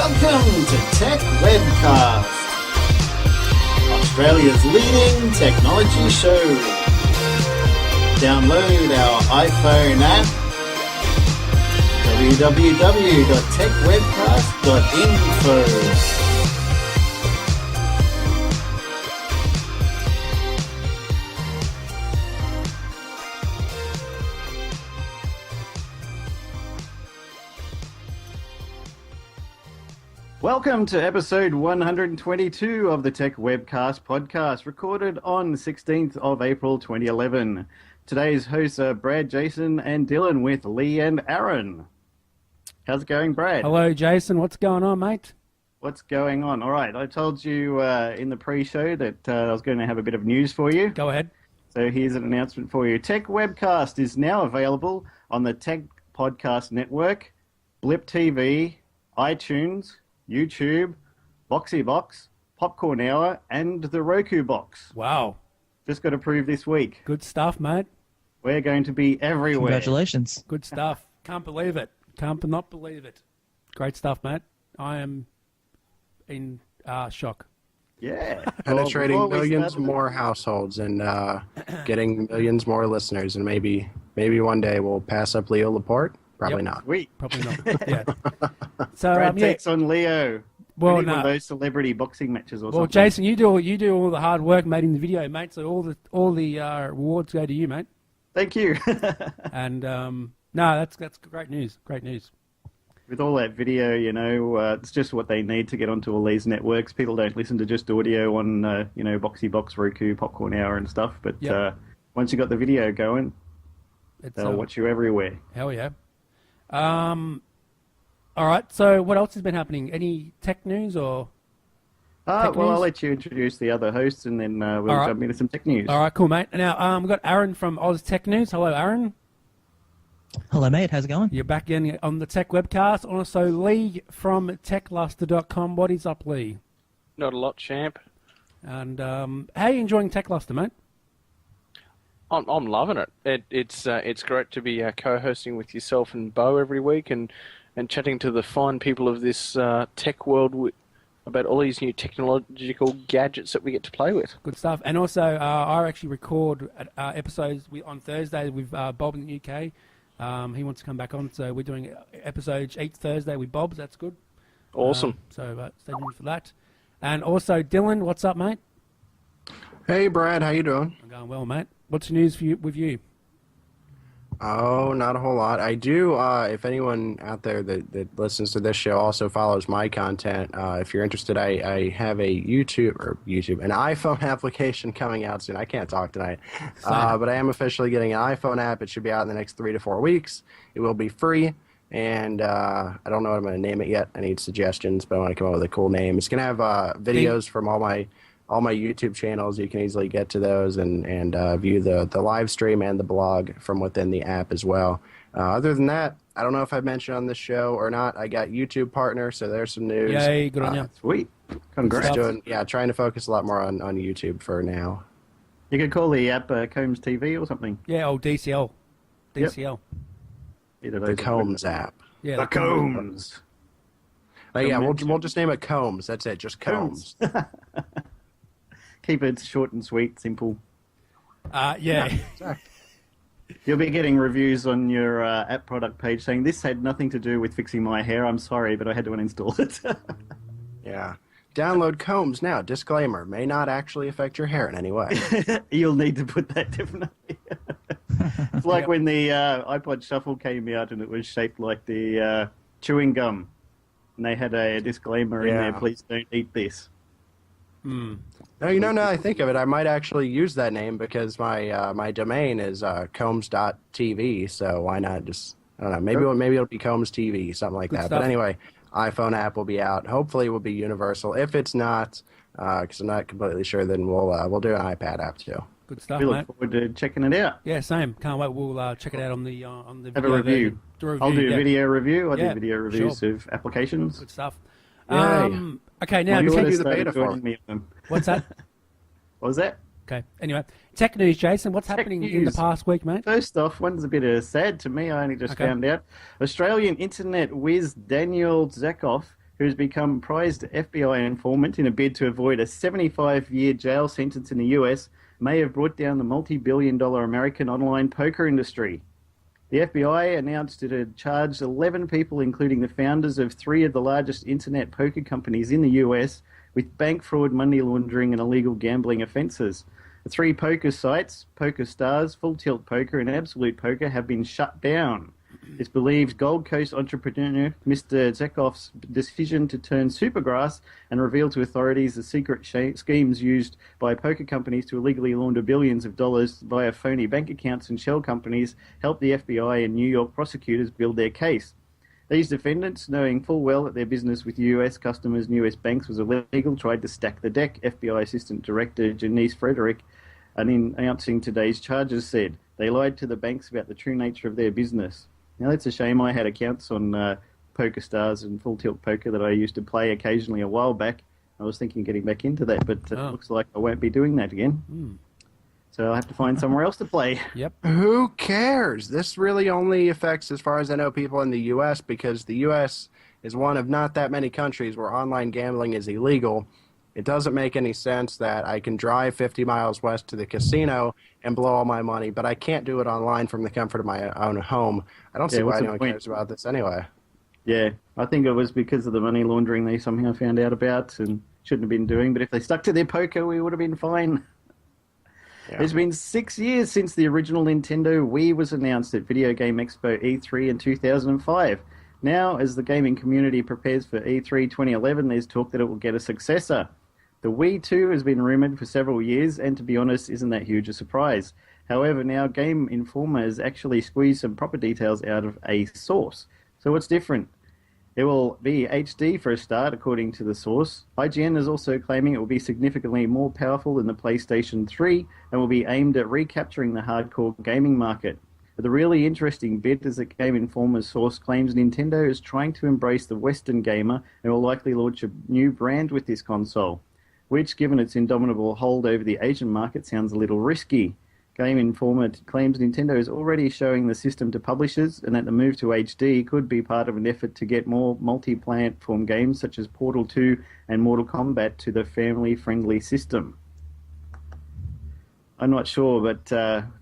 Welcome to Tech Webcast, Australia's leading technology show. Download our iPhone app, www.tekwebcast.info. Welcome to episode 122 of the Tech Webcast podcast, recorded on the 16th of April 2011. Today's hosts are Brad, Jason, and Dylan with Lee and Aaron. How's it going, Brad? Hello, Jason. What's going on, mate? What's going on? All right, I told you in the pre-show that I was going to have a bit of news for you. Go ahead. So here's an announcement for you. Tech Webcast is now available on the Tech Podcast Network, Blip TV, iTunes, YouTube, BoxyBox, Popcorn Hour, and the Roku Box. Wow. Just got approved this week. Good stuff, mate. We're going to be everywhere. Congratulations. Good stuff. Can't believe it. Can't not believe it. Great stuff, mate. I am in shock. Yeah. Penetrating millions more households and getting millions more listeners, and maybe one day we'll pass up Leo Laporte. Probably not. Sweet. Probably not. Yeah. So Brad takes on Leo. Well, no. One of those celebrity boxing matches or something. Well, Jason, you do all the hard work made in the video, mate. So all the rewards go to you, mate. Thank you. And no, that's great news. Great news. With all that video, you know, it's just what they need to get onto all these networks. People don't listen to just audio on, BoxyBox, Roku, Popcorn Hour, and stuff. But once you got the video going, they'll watch you everywhere. Hell yeah. All right, so what else has been happening? Any tech news or tech news? I'll let you introduce the other hosts, and then we'll jump into some tech news. All right, cool, mate. Now, we've got Aaron from Oz Tech News. Hello, Aaron. Hello, mate. How's it going? You're back in on the Tech Webcast. Also, Lee from TekLuster.com. What is up, Lee? Not a lot, champ. And how are you enjoying TekLuster, mate? I'm loving it. It's great to be co-hosting with yourself and Bo every week and chatting to the fine people of this tech world about all these new technological gadgets that we get to play with. Good stuff. And also, I actually record episodes on Thursday with Bob in the UK. He wants to come back on, so we're doing episodes each Thursday with Bob. That's good. Awesome. So stay tuned for that. And also, Dylan, what's up, mate? Hey, Brad. How you doing? I'm going well, mate. What's the news with you? Oh, not a whole lot. I do, if anyone out there that listens to this show also follows my content, if you're interested, I have a an iPhone application coming out soon. I can't talk tonight. But I am officially getting an iPhone app. It should be out in the next 3 to 4 weeks. It will be free, and I don't know what I'm going to name it yet. I need suggestions, but I want to come up with a cool name. It's going to have videos from all my YouTube channels. You can easily get to those and view the live stream and the blog from within the app as well. Other than that, I don't know if I've mentioned on this show or not, I got YouTube partner, so there's some news. Yay, good on you. Sweet. Congrats. Trying to focus a lot more on YouTube for now. You could call the app Combs TV or something. Yeah, DCL. DCL. Either The Combs app. Yeah, the Combs. We'll just name it Combs. That's it, just Combs. Keep it short and sweet, simple. Yeah. Exactly. You'll be getting reviews on your app product page saying, this had nothing to do with fixing my hair. I'm sorry, but I had to uninstall it. Yeah. Download Combs now. Disclaimer, may not actually affect your hair in any way. You'll need to put that definitely. It's like when the iPod Shuffle came out and it was shaped like the chewing gum. And they had a disclaimer in there, please don't eat this. No, now I think of it, I might actually use that name because my domain is combs.tv, so why not just, I don't know, maybe it'll be Combs TV, something like that. But anyway, iPhone app will be out. Hopefully it will be universal. If it's not, because I'm not completely sure, then we'll do an iPad app too. Good stuff, We mate. look forward to checking it out. Yeah, same. Can't wait. We'll check it out on the Have a review. I'll do a video review. I'll do video reviews sure. of applications. Good stuff. Yay. Okay, now You Well, can you do the beta for me on them. what's that? What was that? Okay. Anyway, tech news, Jason. What's happening in the news. past week, mate? First off, one's a bit sad to me. I only just found out. Australian internet whiz Daniel Zakoff who has become prized FBI informant in a bid to avoid a 75-year jail sentence in the US, may have brought down the multi-billion-dollar American online poker industry. The FBI announced it had charged 11 people, including the founders of 3 of the largest internet poker companies in the US, with bank fraud, money laundering, and illegal gambling offences. The 3 poker sites, Poker Stars, Full Tilt Poker, and Absolute Poker, have been shut down. It's believed Gold Coast entrepreneur Mr. Zekoff's decision to turn Supergrass and reveal to authorities the secret schemes used by poker companies to illegally launder billions of dollars via phony bank accounts and shell companies helped the FBI and New York prosecutors build their case. These defendants, knowing full well that their business with US customers and US banks was illegal, tried to stack the deck. FBI Assistant Director Janice Frederick, in announcing today's charges, said they lied to the banks about the true nature of their business. Now, that's a shame. I had accounts on Poker Stars and Full Tilt Poker that I used to play occasionally a while back. I was thinking of getting back into that, but it looks like I won't be doing that again. So I'll have to find somewhere else to play. Yep. Who cares? This really only affects, as far as I know, people in the U.S. because the U.S. is one of not that many countries where online gambling is illegal. It doesn't make any sense that I can drive 50 miles west to the casino and blow all my money, but I can't do it online from the comfort of my own home. I don't see why anyone cares about this anyway. Yeah, I think it was because of the money laundering they somehow found out about and shouldn't have been doing, but if they stuck to their poker, we would have been fine. Yeah. It's been 6 years since the original Nintendo Wii was announced at Video Game Expo E3 in 2005. Now, as the gaming community prepares for E3 2011, there's talk that it will get a successor. The Wii 2 has been rumoured for several years, and to be honest, isn't that huge a surprise. However, now Game Informer has actually squeezed some proper details out of a source. So what's different? It will be HD for a start, according to the source. IGN is also claiming it will be significantly more powerful than the PlayStation 3 and will be aimed at recapturing the hardcore gaming market. But the really interesting bit is that Game Informer's source claims Nintendo is trying to embrace the Western gamer and will likely launch a new brand with this console, which, given its indomitable hold over the Asian market, sounds a little risky. Game Informer claims Nintendo is already showing the system to publishers and that the move to HD could be part of an effort to get more multi-platform games such as Portal 2 and Mortal Kombat to the family-friendly system. I'm not sure, but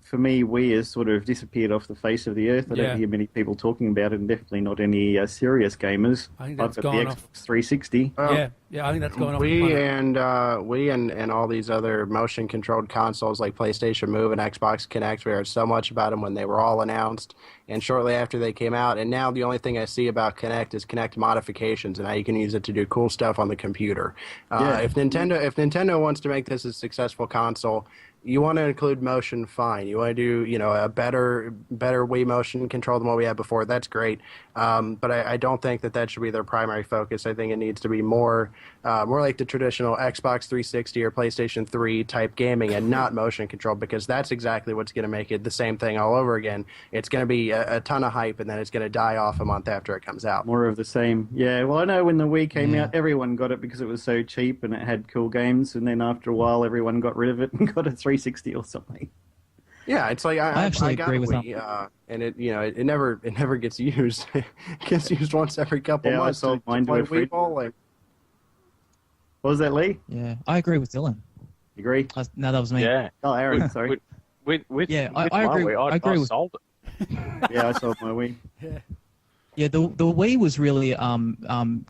for me, Wii has sort of disappeared off the face of the earth. I don't hear many people talking about it, and definitely not any serious gamers. I think that's I've got the Xbox 360. Yeah, I think that's going off. Wii and all these other motion-controlled consoles like PlayStation Move and Xbox Kinect, we heard so much about them when they were all announced and shortly after they came out. And now the only thing I see about Kinect is Kinect modifications and how you can use it to do cool stuff on the computer. If Nintendo wants to make this a successful console, you want to include motion, fine. You want to do, a better Wii motion control than what we had before. That's great. But I don't think that should be their primary focus. I think it needs to be more like the traditional Xbox 360 or PlayStation 3 type gaming and not motion control, because that's exactly what's going to make it the same thing all over again. It's going to be a ton of hype, and then it's going to die off a month after it comes out. More of the same. Yeah, well, I know when the Wii came out, everyone got it because it was so cheap and it had cool games, and then after a while, everyone got rid of it and got a 360 or something. Yeah, it's like I actually agree with that. And it never gets used. It gets used once every couple months. I sold mine to a friend. What was that, Lee? Yeah, I agree with Dylan. You agree? No, that was me. Yeah. Oh, Aaron, sorry. I agree. I agree with. Sold it. Yeah, I sold my Wii. Yeah, the Wii was really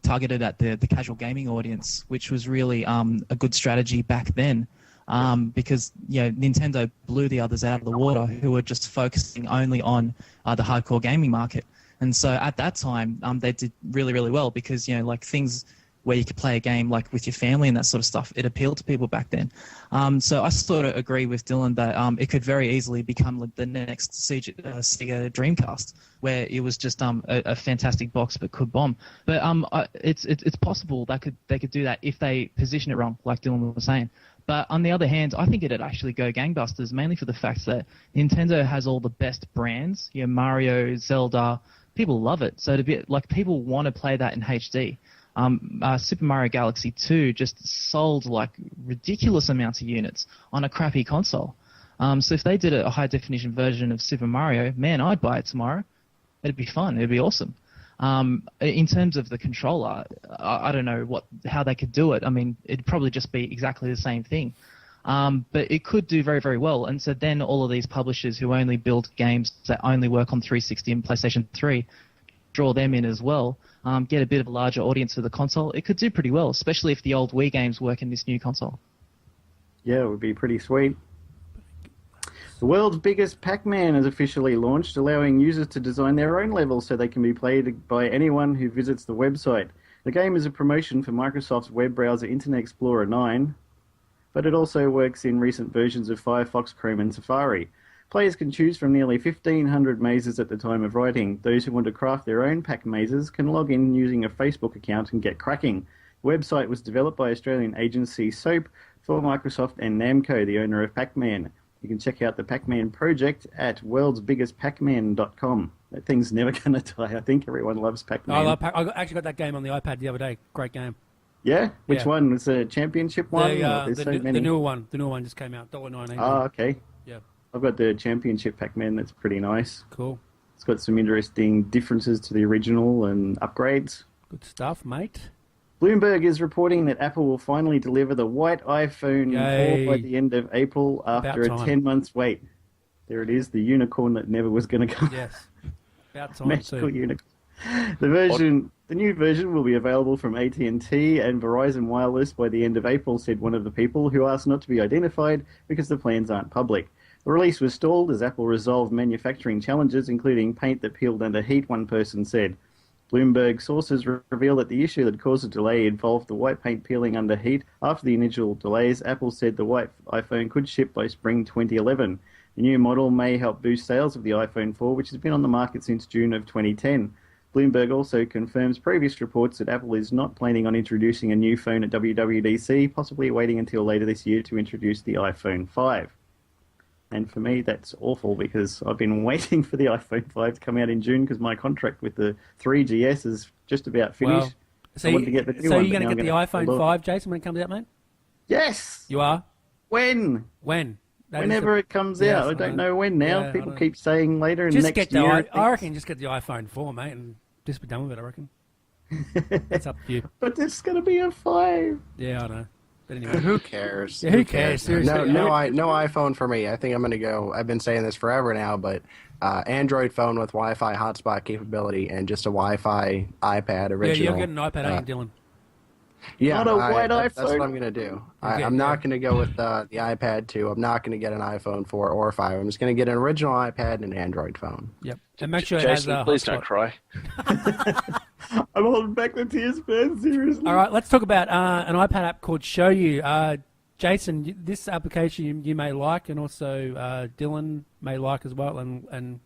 targeted at the casual gaming audience, which was really a good strategy back then. Because Nintendo blew the others out of the water who were just focusing only on the hardcore gaming market. And so at that time, they did really, really well because, like things where you could play a game like with your family and that sort of stuff, it appealed to people back then. So I sort of agree with Dylan that it could very easily become like the next Sega Dreamcast, where it was just a fantastic box but could bomb. But it's possible they could do that if they position it wrong, like Dylan was saying. But on the other hand, I think it'd actually go gangbusters, mainly for the fact that Nintendo has all the best brands. Mario, Zelda, people love it. So to be like, people want to play that in HD. Super Mario Galaxy 2 just sold like ridiculous amounts of units on a crappy console. So if they did a high definition version of Super Mario, man, I'd buy it tomorrow. It'd be fun. It'd be awesome. In terms of the controller, I don't know how they could do it. I mean, it'd probably just be exactly the same thing. But it could do very, very well. And so then all of these publishers who only build games that only work on 360 and PlayStation 3, draw them in as well, get a bit of a larger audience for the console. It could do pretty well, especially if the old Wii games work in this new console. Yeah, it would be pretty sweet. The world's biggest Pac-Man has officially launched, allowing users to design their own levels so they can be played by anyone who visits the website. The game is a promotion for Microsoft's web browser Internet Explorer 9, but it also works in recent versions of Firefox, Chrome and Safari. Players can choose from nearly 1,500 mazes at the time of writing. Those who want to craft their own Pac mazes can log in using a Facebook account and get cracking. The website was developed by Australian agency SOAP for Microsoft and Namco, the owner of Pac-Man. You can check out the Pac-Man project at worldsbiggestpacman.com. That thing's never going to die. I think everyone loves Pac-Man. I love I actually got that game on the iPad the other day. Great game. Yeah? Which Yeah. one? Was it a championship one? There's so many. The newer one. The newer one just came out. $1.99. Oh, okay. Yeah. I've got the championship Pac-Man. That's pretty nice. Cool. It's got some interesting differences to the original and upgrades. Good stuff, mate. Bloomberg is reporting that Apple will finally deliver the white iPhone Yay. 4 by the end of April after About a time. 10 months wait. There it is, the unicorn that never was going to come. Yes. About time Magical too. unicorn. The new version will be available from AT&T and Verizon Wireless by the end of April, said one of the people who asked not to be identified because the plans aren't public. The release was stalled as Apple resolved manufacturing challenges, including paint that peeled under heat, one person said. Bloomberg sources reveal that the issue that caused the delay involved the white paint peeling under heat. After the initial delays, Apple said the white iPhone could ship by spring 2011. The new model may help boost sales of the iPhone 4, which has been on the market since June of 2010. Bloomberg also confirms previous reports that Apple is not planning on introducing a new phone at WWDC, possibly waiting until later this year to introduce the iPhone 5. And for me, that's awful because I've been waiting for the iPhone 5 to come out in June because my contract with the 3GS is just about finished. Well, so I wanted to get the new so one, you're but going to now get the I'm gonna iPhone hold 5, Jason, when it comes out, mate? Yes! You are? When? When? That is Whenever the- it comes Yes, out. I don't know when now. Yeah, I People know. keep saying later and Just next get the year. I reckon just get the iPhone 4, mate, and just be done with it, I reckon. It's up to you. But there's going to be a 5. Yeah, I know. But anyway. Who cares? Yeah, who cares? Seriously. No iPhone for me. I think I'm going to go. I've been saying this forever now, but Android phone with Wi-Fi hotspot capability and just a Wi-Fi iPad original. Yeah, you'll get an iPad, ain't you, Dylan? Yeah, Not a white that's what iPhone. I'm going to do. Okay, I'm not yeah. going to go with the iPad 2. I'm not going to get an iPhone 4 or 5. I'm just going to get an original iPad and an Android phone. Yep. And make sure it has Jason, a please hotspot. don't cry. I'm holding back the tears, man. Seriously. All right, let's talk about an iPad app called ShowYou. Jason, this application you may like, and also Dylan may like as well, and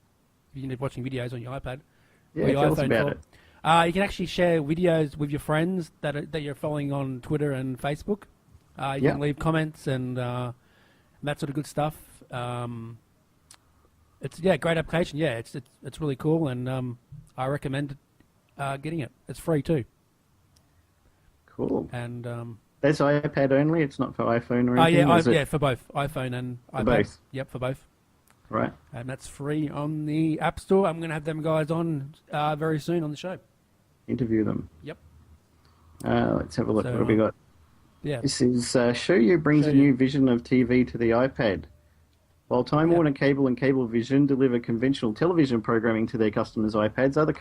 you're watching videos on your iPad. Yeah, or your tell us iPhone about 4. it. You can actually share videos with your friends that you're following on Twitter and Facebook. You Yeah. can leave comments and that sort of good stuff. It's great application. Yeah, it's really cool, and I recommend getting it. It's free too. Cool. And That's iPad only. It's not for iPhone or anything. is it? for both iPhone and iPad. both? Yep, for both. Right. And that's free on the App Store. I'm going to have them guys on very soon on the show. Interview them. Yep. Let's have a look. So, What have we got? Yeah. This is ShowYou brings a ShowYou. new vision of TV to the iPad. While Time Warner Cable and Cablevision deliver conventional television programming to their customers' iPads, other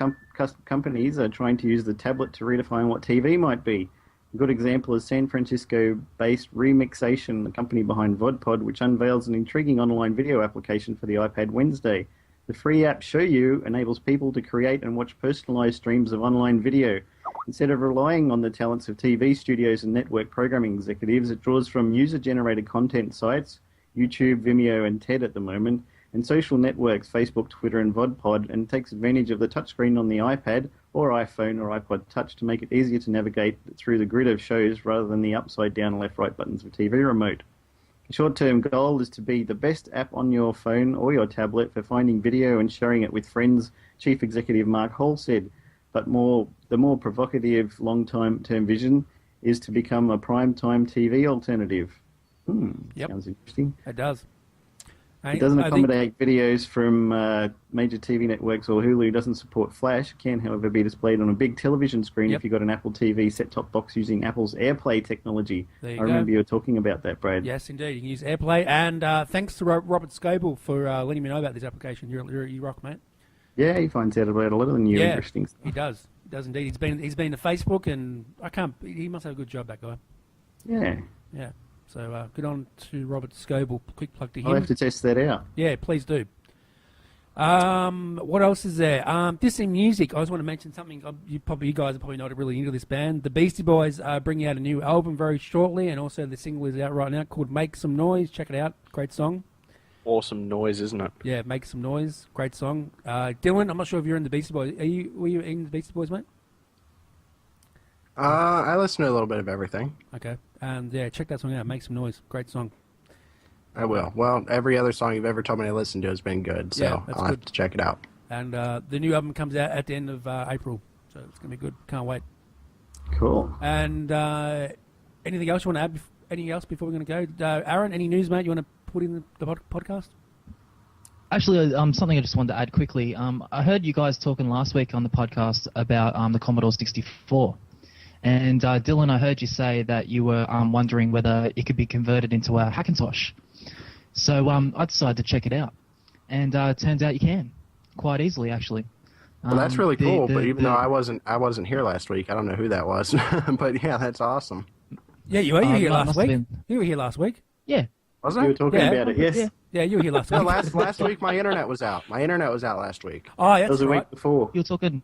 companies are trying to use the tablet to redefine what TV might be. A good example is San Francisco-based Remixation, the company behind VodPod, which unveils an intriguing online video application for the iPad Wednesday. The free app ShowYou enables people to create and watch personalized streams of online video. Instead of relying on the talents of TV studios and network programming executives, it draws from user-generated content sites, YouTube, Vimeo, and TED at the moment, and social networks, Facebook, Twitter, and VodPod, and takes advantage of the touchscreen on the iPad or iPhone or iPod Touch to make it easier to navigate through the grid of shows rather than the upside-down left-right buttons of a TV remote. The short-term goal is to be the best app on your phone or your tablet for finding video and sharing it with friends, Chief Executive Mark Hall said. But the more provocative long-term vision is to become a prime-time TV alternative. Yep. Sounds interesting. It does. It doesn't accommodate videos from major TV networks, or Hulu doesn't support Flash. It can, however, be displayed on a big television screen if you've got an Apple TV set-top box using Apple's AirPlay technology. I remember you were talking about that, Brad. Yes, indeed. You can use AirPlay. And thanks to Robert Scoble for letting me know about this application. You rock, mate. Yeah, he finds out about a lot of the new interesting stuff. He does. He does indeed. He's been to Facebook, and he must have a good job, that guy. Yeah. Yeah. So good on to Robert Scoble. Quick plug to him. I'll have to test that out. Yeah, please do. What else is there? Just in music, I just want to mention something. You guys are probably not really into this band. The Beastie Boys are bringing out a new album very shortly, and also the single is out right now called "Make Some Noise." Check it out. Great song. Awesome noise, isn't it? Yeah, "Make Some Noise." Great song. Dylan, I'm not sure if you're in the Beastie Boys. Were you in the Beastie Boys, mate? I listen to a little bit of everything. Okay. And yeah, check that song out. "Make Some Noise." Great song. I will. Well, every other song you've ever told me to listen to has been good, so I'll have to check it out. And the new album comes out at the end of April, so it's going to be good. Can't wait. Cool. And anything else you want to add? Anything else before we're going to go? Aaron, any news, mate, you want to put in the podcast? Actually, something I just wanted to add quickly. I heard you guys talking last week on the podcast about the Commodore 64. And Dylan, I heard you say that you were wondering whether it could be converted into a Hackintosh. So I decided to check it out, and it turns out you can, quite easily actually. Well, that's really cool. But even though I wasn't here last week, I don't know who that was. But yeah, that's awesome. Yeah, you were here last week. You were here last week. Yeah. Was I? You were talking about it, yes. Yeah, you were here last week. No, last week my internet was out. My internet was out last week. Oh, that's It was a week before. You were talking.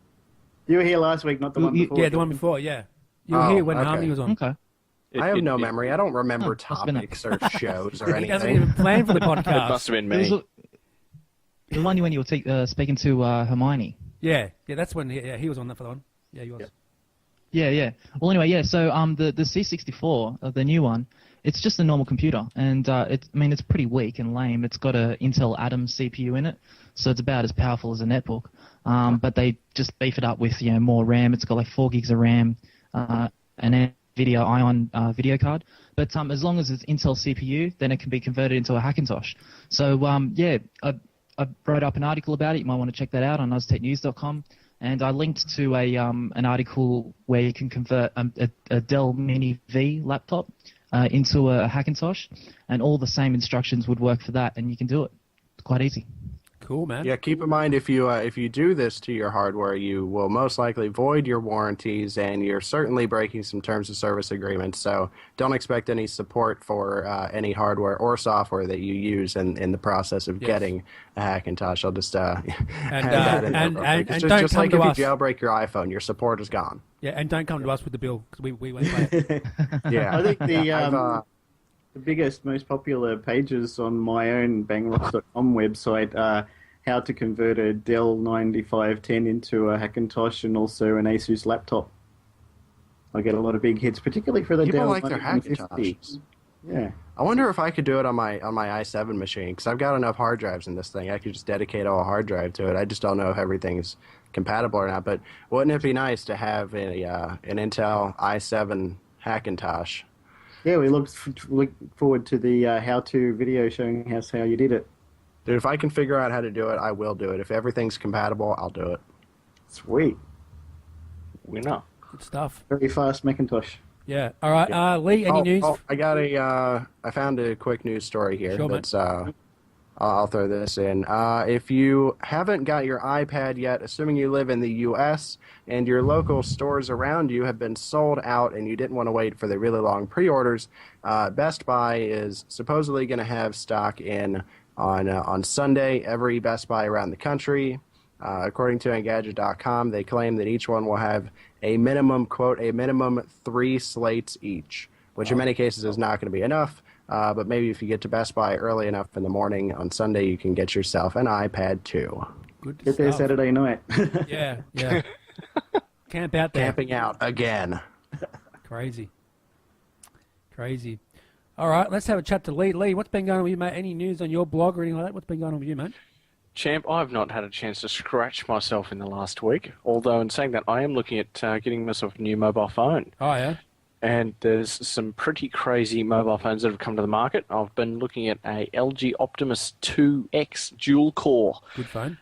You were here last week, not the one before. Yeah, the one before. Yeah, you were here when Harmony was on. Okay. I have no memory. I don't remember topics or shows or He doesn't anything. even plan for the podcast. It must have been me. The one when you were speaking to Hermione. Yeah, that's when he was on that for the one. Yeah, he was. Yeah. Well, anyway, yeah. So the C64, the new one, it's just a normal computer, and it's pretty weak and lame. It's got a Intel Atom CPU in it, so it's about as powerful as a netbook. But they just beef it up with more RAM. It's got like 4 gigs of RAM, and NVIDIA Ion video card. But as long as it's Intel CPU, then it can be converted into a Hackintosh. So I wrote up an article about it. You might want to check that out on OzTechNews.com. And I linked to an article where you can convert a Dell Mini V laptop into a Hackintosh, and all the same instructions would work for that, and you can do it. It's quite easy. Cool, man. Yeah, keep in mind if you do this to your hardware, you will most likely void your warranties, and you're certainly breaking some terms of service agreements. So don't expect any support for any hardware or software that you use in the process of getting a Hackintosh. I'll just have that in there. And It's don't just come like to if us. you jailbreak your iPhone, your support is gone. Yeah, and don't come to us with the bill because we won't pay it. Yeah, I think the biggest, most popular pages on my own bangrocks.com website are how to convert a Dell 9510 into a Hackintosh and also an Asus laptop. I get a lot of big hits, particularly for the people Dell like their 9150. Hackintoshes. Yeah. I wonder if I could do it on my i7 machine, because I've got enough hard drives in this thing. I could just dedicate a hard drive to it. I just don't know if everything's compatible or not. But wouldn't it be nice to have an Intel i7 Hackintosh? Yeah, we look forward to the how-to video showing us how you did it. Dude, if I can figure out how to do it, I will do it. If everything's compatible, I'll do it. Sweet. Winner. Good stuff. Very fast Macintosh. Yeah. All right. Lee, any news? I found a quick news story here. Sure, That's I'll throw this in. If you haven't got your iPad yet, assuming you live in the U.S. and your local stores around you have been sold out and you didn't want to wait for the really long pre-orders, Best Buy is supposedly going to have stock in on Sunday. Every Best Buy around the country. According to Engadget.com, they claim that each one will have a minimum, quote, a minimum 3 slates each, which in many cases is not going to be enough. But maybe if you get to Best Buy early enough in the morning on Sunday, you can get yourself an iPad 2. Good Get there stuff. Saturday night. Yeah. Camp out there. Camping out again. Crazy. All right, let's have a chat to Lee. Lee, what's been going on with you, mate? Any news on your blog or anything like that? What's been going on with you, mate? Champ, I've not had a chance to scratch myself in the last week, although in saying that, I am looking at getting myself a new mobile phone. Oh, yeah? And there's some pretty crazy mobile phones that have come to the market. I've been looking at a LG Optimus 2X dual core. Good phone.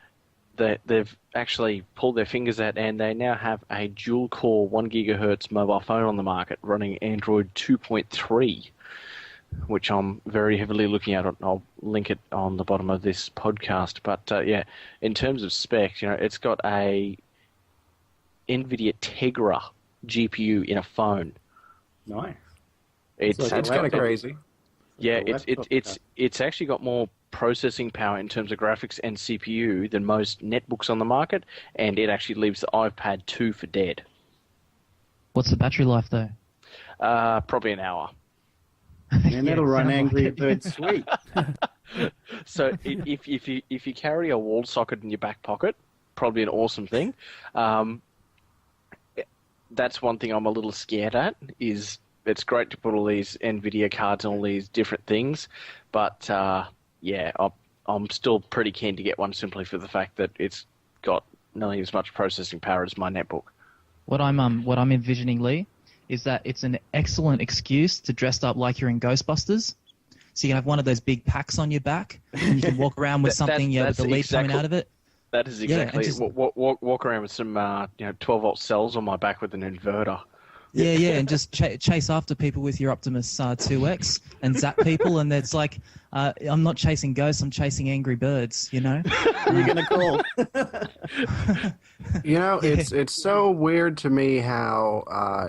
They've actually pulled their fingers at, and they now have a dual core 1 gigahertz mobile phone on the market running Android 2.3, which I'm very heavily looking at. I'll link it on the bottom of this podcast. But yeah, in terms of specs, it's got a NVIDIA Tegra GPU in a phone. Nice. It's That's kind of crazy. Yeah, Like a laptop it's actually got more processing power in terms of graphics and CPU than most netbooks on the market, and it actually leaves the iPad 2 for dead. What's the battery life though? Probably an hour. And that'll run sounds Angry like Birds Sweet. So if you carry a wall socket in your back pocket, probably an awesome thing. That's one thing I'm a little scared at. Is it's great to put all these NVIDIA cards and all these different things, but yeah, I'm still pretty keen to get one simply for the fact that it's got nearly as much processing power as my netbook. What I'm envisioning, Lee, is that it's an excellent excuse to dress up like you're in Ghostbusters. So you can have one of those big packs on your back, and you can walk around with something with the lead coming out of it. That is exactly walk around with some 12-volt cells on my back with an inverter. Yeah, and just chase after people with your Optimus 2X and zap people, and it's like, I'm not chasing ghosts, I'm chasing angry birds, You're going to call. It's so weird to me how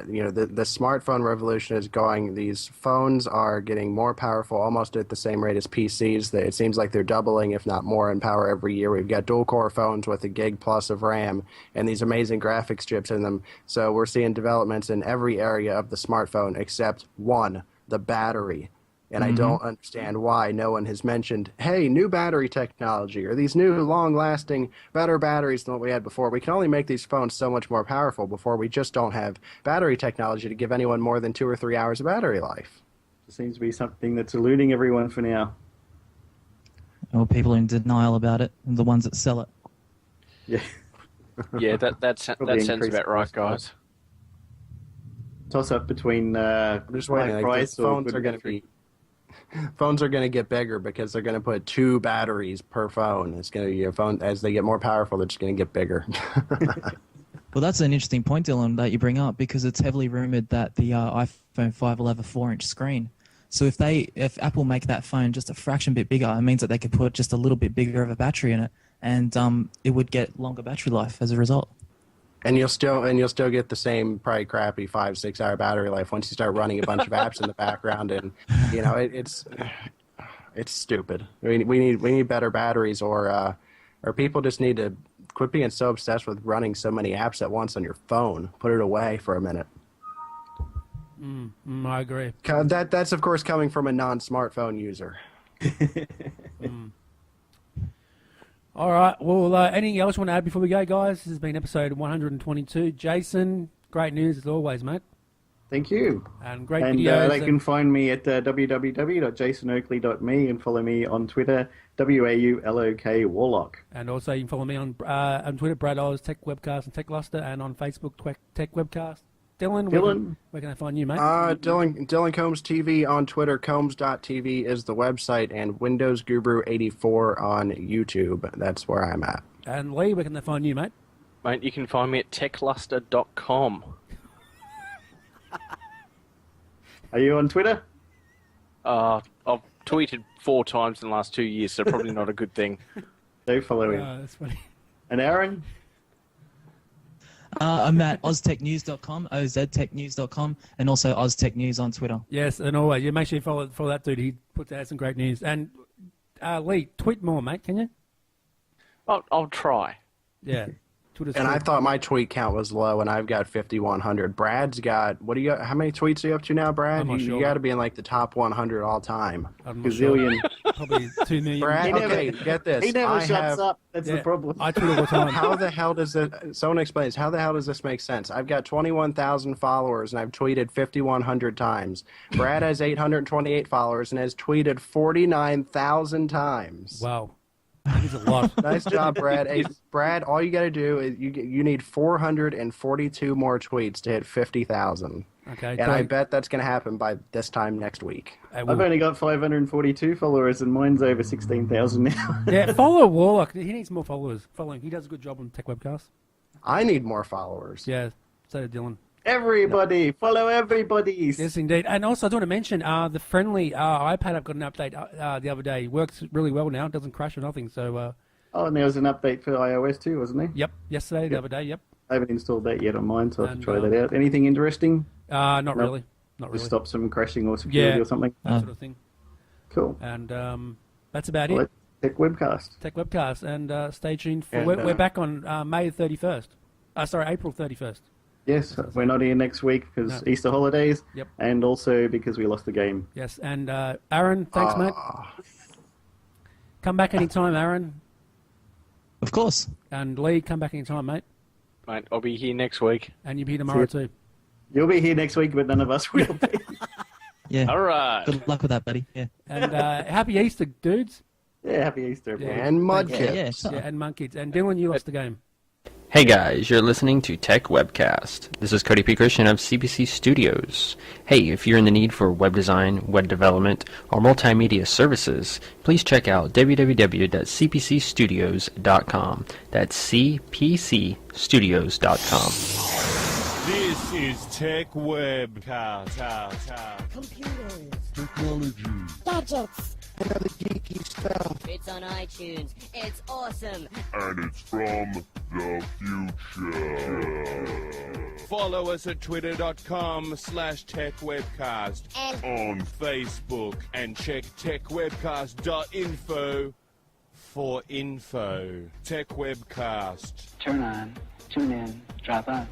the smartphone revolution is going. These phones are getting more powerful, almost at the same rate as PCs. It seems like they're doubling, if not more, in power every year. We've got dual-core phones with a gig plus of RAM and these amazing graphics chips in them. So we're seeing developments in every area of the smartphone except one, the battery. And I don't understand why no one has mentioned, hey, new battery technology or these new long-lasting, better batteries than what we had before. We can only make these phones so much more powerful before we just don't have battery technology to give anyone more than 2 or 3 hours of battery life. It seems to be something that's eluding everyone for now. Or people are in denial about it, and the ones that sell it. Yeah. Yeah, that sounds about right, guys. Toss up between Just waiting. price or Phones good are going to battery. be. Phones are going to get bigger because they're going to put 2 batteries per phone. It's going to be a phone as they get more powerful. They're just going to get bigger. Well, that's an interesting point, Dylan, that you bring up, because it's heavily rumored that the iPhone 5 will have a 4-inch screen. So if Apple make that phone just a fraction bit bigger, it means that they could put just a little bit bigger of a battery in it, and it would get longer battery life as a result. And you'll still get the same probably crappy 5-6 hour battery life once you start running a bunch of apps in the background, and it's stupid. We need better batteries, or people just need to quit being so obsessed with running so many apps at once on your phone. Put it away for a minute. I agree. That's of course coming from a non-smartphone user. All right. Well, anything else you want to add before we go, guys? This has been episode 122. Jason, great news as always, mate. Thank you. And great And videos. they can find me at www.jasonoakley.me and follow me on Twitter, WAULOK Warlock. And also you can follow me on Twitter, Brad Oz, Tech Webcast and TekLuster, and on Facebook, Tech Webcast. Dylan, where can I find you, mate? Dylan Combs TV on Twitter. Combs.tv is the website, and Windows Guru 84 on YouTube. That's where I'm at. And Lee, where can they find you, mate? Mate, you can find me at TekLuster.com. Are you on Twitter? I've tweeted 4 times in the last 2 years, so probably not a good thing. Go follow him. That's funny. And Aaron? I'm at oztechnews.com, oztechnews.com, and also oztechnews on Twitter. Yes, and always. Make sure you follow that dude. He puts out some great news. And Lee, tweet more, mate, can you? I'll try. Yeah. And I thought my tweet count was low, and I've got 5,100. Brad's got, how many tweets are you up to now, Brad? I'm not sure. You got to be in like the top 100 all time. I'm not sure. Gazillion. Probably 2 million. Brad, okay, get this. He never shuts up. That's the problem. I tweet all the time. How the hell does it, someone explains, how the hell does this make sense? I've got 21,000 followers, and I've tweeted 5,100 times. Brad has 828 followers and has tweeted 49,000 times. Wow. That is a lot. Nice job, Brad. Hey, Brad, all you got to do is you need 442 more tweets to hit 50,000. Okay. And I bet that's going to happen by this time next week. I've only got 542 followers, and mine's over 16,000 now. Yeah, follow Warlock. He needs more followers. Follow him. He does a good job on Tech Webcast. I need more followers. Yeah, so did Dylan. Everybody, follow everybody. Yes, indeed. And also, I do want to mention the friendly iPad. I've got an update the other day. Works really well now. It doesn't crash or nothing. So. Oh, and there was an update for iOS too, wasn't there? Yep. Yesterday, the other day. Yep. I haven't installed that yet on mine, so I'll have to try that out. Anything interesting? Not really. Not really. Just stop some crashing or security or something. That sort of thing. Cool. And that's about Well, it. Tech Webcast. Tech Webcast, and stay tuned for. And, We're back on May 31st. April 31st. Yes, we're not here next week because Easter holidays. Yep. And also because we lost the game. Yes, and Aaron, thanks, mate. Come back anytime, Aaron. Of course. And Lee, come back anytime, mate. Mate, I'll be here next week. And you'll be here tomorrow too. You'll be here next week, but none of us will be. Yeah. All right. Good luck with that, buddy. Yeah. And happy Easter, dudes. Yeah, happy Easter, everyone. And Mudkips. Yeah, and Monkids. And Dylan, you lost the game. Hey guys, you're listening to Tech Webcast. This is Cody P. Christian of CPC Studios. Hey, if you're in the need for web design, web development, or multimedia services, please check out www.cpcstudios.com. That's cpcstudios.com. This is Tech Webcast. Computers, Technology, gadgets, And other geeky stuff. it's on iTunes, it's awesome. and it's from the future. Follow us at twitter.com/techwebcast, And on Facebook, and check techwebcast.info for info. Tech Webcast. Turn on, tune in, drop on.